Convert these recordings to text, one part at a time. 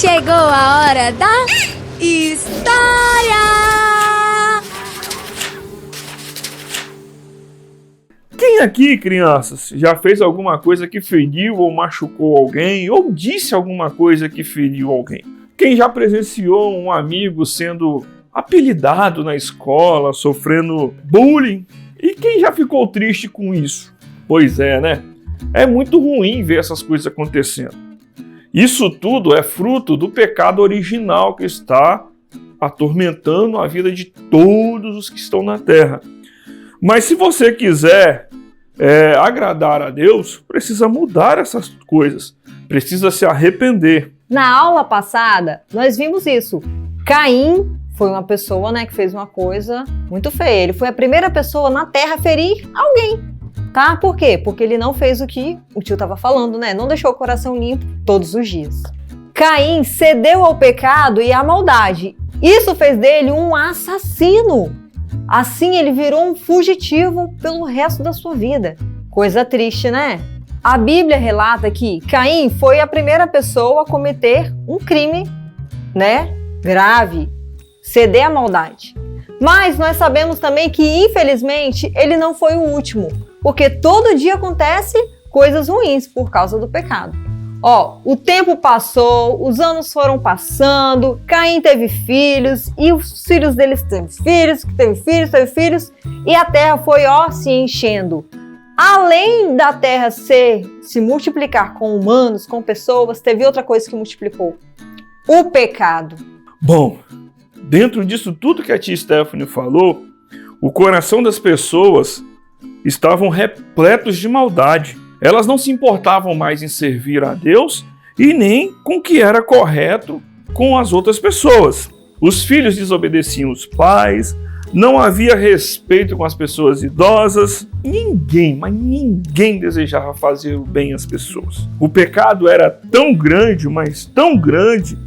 Chegou a hora da história! Quem aqui, crianças, já fez alguma coisa que feriu ou machucou alguém, ou disse alguma coisa que feriu alguém? Quem já presenciou um amigo sendo apelidado na escola, sofrendo bullying? E quem já ficou triste com isso? Pois é, né? É muito ruim ver essas coisas acontecendo. Isso tudo é fruto do pecado original que está atormentando a vida de todos os que estão na terra. Mas se você quiser agradar a Deus, precisa mudar essas coisas, precisa se arrepender. Na aula passada, nós vimos isso. Caim foi uma pessoa, que fez uma coisa muito feia. Ele foi a primeira pessoa na terra a ferir alguém. Tá? Por quê? Porque ele não fez o que o tio estava falando, Não deixou o coração limpo todos os dias. Caim cedeu ao pecado e à maldade. Isso fez dele um assassino. Assim ele virou um fugitivo pelo resto da sua vida. Coisa triste, né? A Bíblia relata que Caim foi a primeira pessoa a cometer um crime, grave, ceder à maldade. Mas nós sabemos também que, infelizmente, ele não foi o último, porque todo dia acontece coisas ruins por causa do pecado. O tempo passou, os anos foram passando, Caim teve filhos, e os filhos deles teve filhos, e a terra foi, se enchendo. Além da terra se multiplicar com humanos, com pessoas, teve outra coisa que multiplicou: o pecado. Bom, dentro disso tudo que a tia Stephanie falou, o coração das pessoas estavam repletos de maldade. Elas não se importavam mais em servir a Deus e nem com o que era correto com as outras pessoas. Os filhos desobedeciam os pais, não havia respeito com as pessoas idosas. Ninguém desejava fazer o bem às pessoas. O pecado era tão grande, mas tão grande,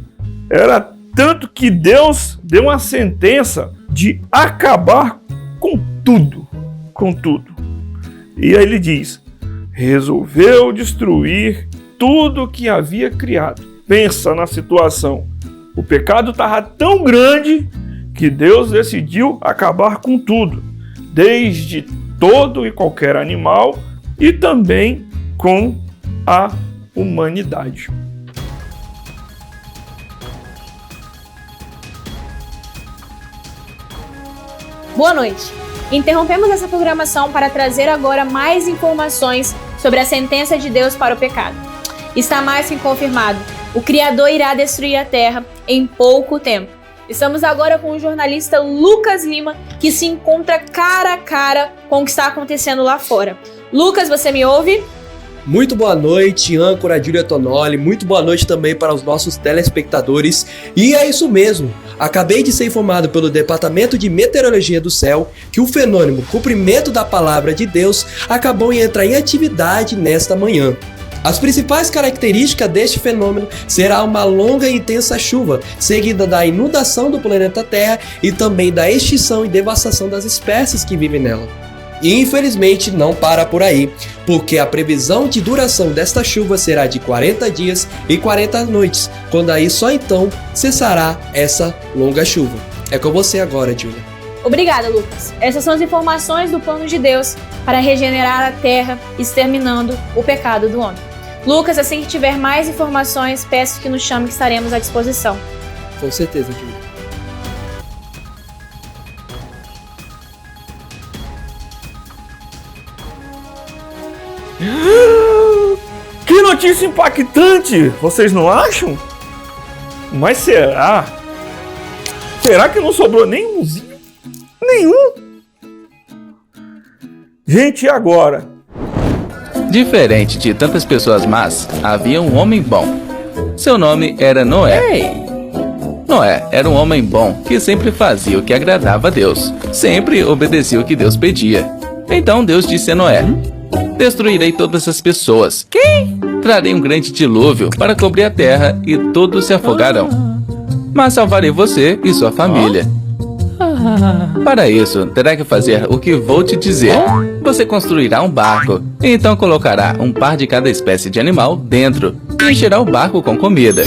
era tanto que Deus deu uma sentença de acabar com tudo. E aí ele diz: resolveu destruir tudo que havia criado. Pensa na situação. O pecado estava tão grande que Deus decidiu acabar com tudo, desde todo e qualquer animal e também com a humanidade. Boa noite. Interrompemos essa programação para trazer agora mais informações sobre a sentença de Deus para o pecado. Está mais que confirmado. O Criador irá destruir a terra em pouco tempo. Estamos agora com o jornalista Lucas Lima, que se encontra cara a cara com o que está acontecendo lá fora. Lucas, você me ouve? Muito boa noite, âncora Júlia Tonoli, muito boa noite também para os nossos telespectadores. E é isso mesmo, acabei de ser informado pelo Departamento de Meteorologia do Céu que o fenômeno cumprimento da palavra de Deus acabou de entrar em atividade nesta manhã. As principais características deste fenômeno será uma longa e intensa chuva, seguida da inundação do planeta Terra e também da extinção e devastação das espécies que vivem nela. E infelizmente não para por aí, porque a previsão de duração desta chuva será de 40 dias e 40 noites, quando aí só então cessará essa longa chuva. É com você agora, Júlia. Obrigada, Lucas. Essas são as informações do plano de Deus para regenerar a terra, exterminando o pecado do homem. Lucas, assim que tiver mais informações, peço que nos chame, que estaremos à disposição. Com certeza, Júlia. Que notícia impactante! Vocês não acham? Mas será? Será que não sobrou nenhumzinho? Nenhum? Gente, e agora? Diferente de tantas pessoas más, havia um homem bom. Seu nome era Noé. Noé era um homem bom que sempre fazia o que agradava a Deus. Sempre obedecia o que Deus pedia. Então Deus disse a Noé: destruirei todas as pessoas. Trarei um grande dilúvio para cobrir a terra e todos se afogarão. Mas salvarei você e sua família. Para isso, terá que fazer o que vou te dizer. Você construirá um barco, e então colocará um par de cada espécie de animal dentro. e encherá o barco com comida.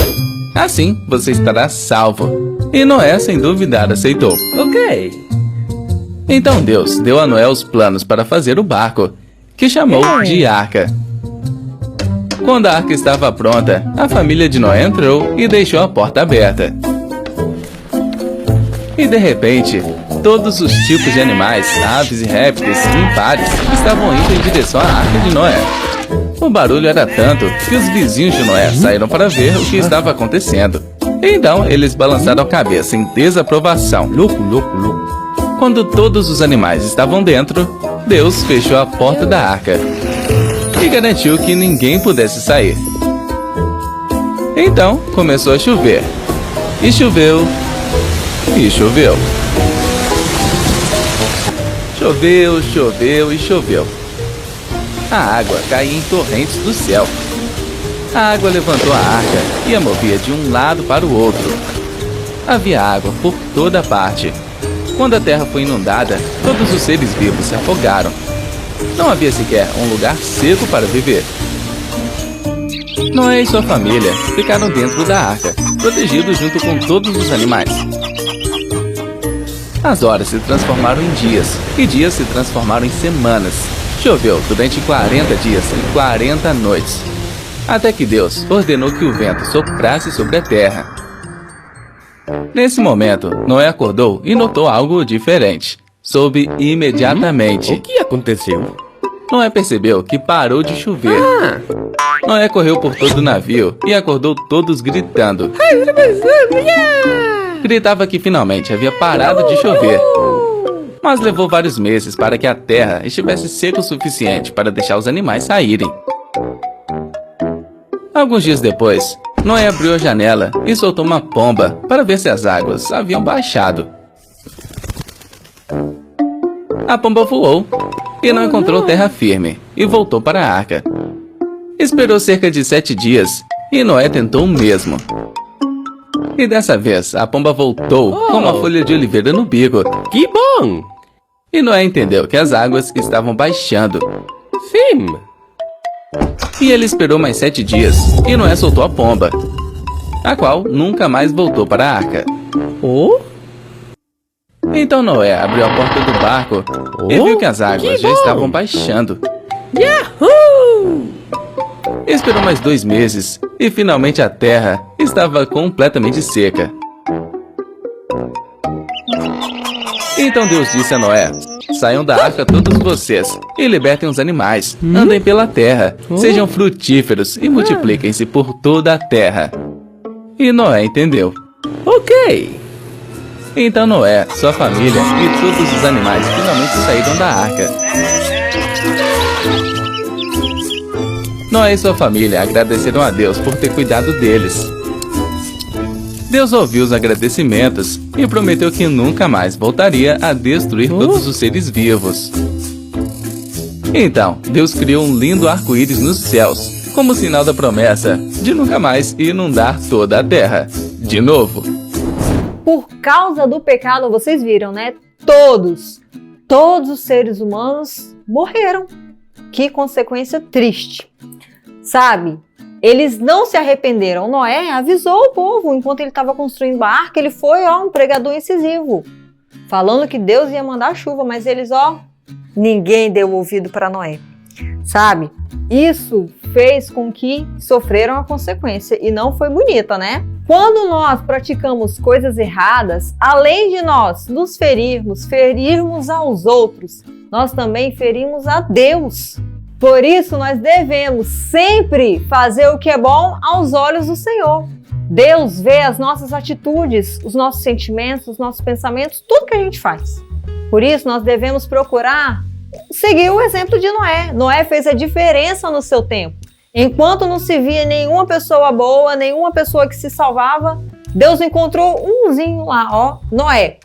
Assim, você estará salvo. E Noé, sem duvidar, aceitou. Ok. Então Deus deu a Noé os planos para fazer o barco, que chamou de arca. Quando a arca estava pronta, a família de Noé entrou e deixou a porta aberta. E de repente, todos os tipos de animais, aves e répteis impares estavam indo em direção à arca de Noé. O barulho era tanto que os vizinhos de Noé saíram para ver o que estava acontecendo. Então eles balançaram a cabeça em desaprovação. Louco. Quando todos os animais estavam dentro, Deus fechou a porta da arca e garantiu que ninguém pudesse sair. Então começou a chover. E choveu. E choveu. Choveu e choveu. A água caía em torrentes do céu. A água levantou a arca e a movia de um lado para o outro. Havia água por toda parte. Quando a terra foi inundada, todos os seres vivos se afogaram. Não havia sequer um lugar seco para viver. Noé e sua família ficaram dentro da arca, protegidos junto com todos os animais. As horas se transformaram em dias, e dias se transformaram em semanas. Choveu durante 40 dias e 40 noites, até que Deus ordenou que o vento soprasse sobre a terra. Nesse momento, Noé acordou e notou algo diferente. Soube imediatamente. O que aconteceu? Noé percebeu que parou de chover. Noé correu por todo o navio e acordou todos gritando. Gritava que finalmente havia parado de chover. Mas levou vários meses para que a terra estivesse seca o suficiente para deixar os animais saírem. Alguns dias depois, Noé abriu a janela e soltou uma pomba para ver se as águas haviam baixado. A pomba voou e não encontrou terra firme e voltou para a arca. Esperou cerca de 7 dias e Noé tentou o mesmo. E dessa vez, a pomba voltou com uma folha de oliveira no bico. Que bom! E Noé entendeu que as águas estavam baixando. Sim! E ele esperou mais 7 dias e Noé soltou a pomba, a qual nunca mais voltou para a arca. Então Noé abriu a porta do barco e viu que as águas já estavam baixando. Esperou mais 2 meses e finalmente a terra estava completamente seca. Então Deus disse a Noé: saiam da arca todos vocês e libertem os animais. Andem pela terra, sejam frutíferos e multipliquem-se por toda a terra. E Noé entendeu. Ok. Então Noé, sua família e todos os animais finalmente saíram da arca. Noé e sua família agradeceram a Deus por ter cuidado deles. Deus ouviu os agradecimentos e prometeu que nunca mais voltaria a destruir todos os seres vivos. Então, Deus criou um lindo arco-íris nos céus, como sinal da promessa de nunca mais inundar toda a terra. De novo. Por causa do pecado, vocês viram, né? Todos os seres humanos morreram. Que consequência triste. Sabe? Eles não se arrependeram. Noé avisou o povo enquanto ele estava construindo a arca. Ele foi, um pregador incisivo, falando que Deus ia mandar chuva, mas eles, ninguém deu ouvido para Noé. Sabe? Isso fez com que sofreram a consequência e não foi bonita, né? Quando nós praticamos coisas erradas, além de nós nos ferirmos aos outros, nós também ferimos a Deus. Por isso, nós devemos sempre fazer o que é bom aos olhos do Senhor. Deus vê as nossas atitudes, os nossos sentimentos, os nossos pensamentos, tudo que a gente faz. Por isso, nós devemos procurar seguir o exemplo de Noé. Noé fez a diferença no seu tempo. Enquanto não se via nenhuma pessoa boa, nenhuma pessoa que se salvava, Deus encontrou umzinho lá, Noé.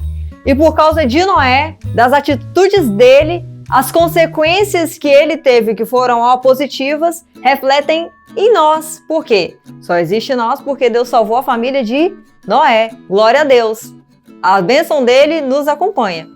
E por causa de Noé, das atitudes dele, as consequências que ele teve, que foram positivas, refletem em nós. Por quê? Só existe nós porque Deus salvou a família de Noé. Glória a Deus. A bênção dele nos acompanha.